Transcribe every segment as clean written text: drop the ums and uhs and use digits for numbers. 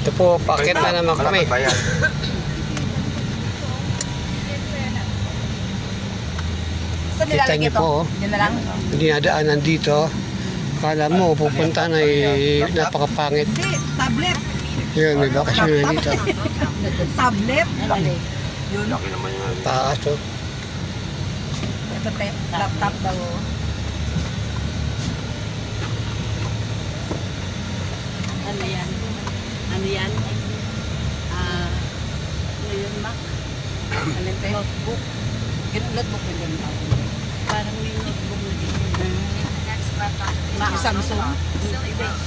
Ito po, paakit na naman kami. Kita niyo po, dinadaanan dito. Akala mo, pupunta na napakapangit. Tablet. Yun, may bakasyon na dito. Tablet. Yun. Taas o. Ito laptop daw. Ano yan? Ano yan? Ano yun, Mac? Alin tayo? Notebook. Notebook mo dyan. Parang may notebook na dito. Samsung.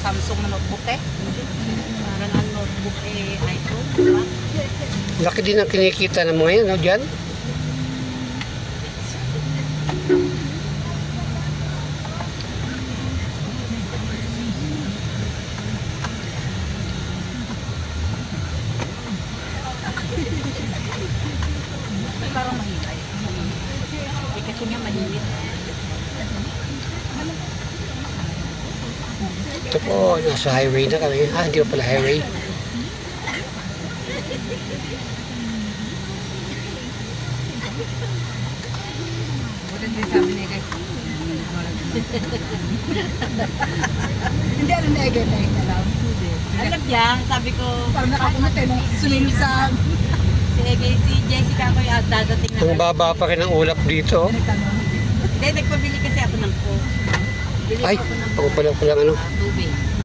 Samsung na notebook eh. Parang ang notebook iPhone, Mac. Laki din ang kinikita ng mga yan, no, dyan? Parang mahintay. Kasi nga mahinit. Ito po, nasa highway na kami. Hindi pa pala highway. Hindi sabi ni Egay. Hindi ano na Egay na alam. Alam niya, sabi ko, Parang nakapunod eh. Sulim sa... si Jessica ko yung dadating na. Ang baba pa rin ang ulap dito. Hindi, nagpabili kasi ako ng Coke. Bili Ay, ako ng ako pala ano. tubig.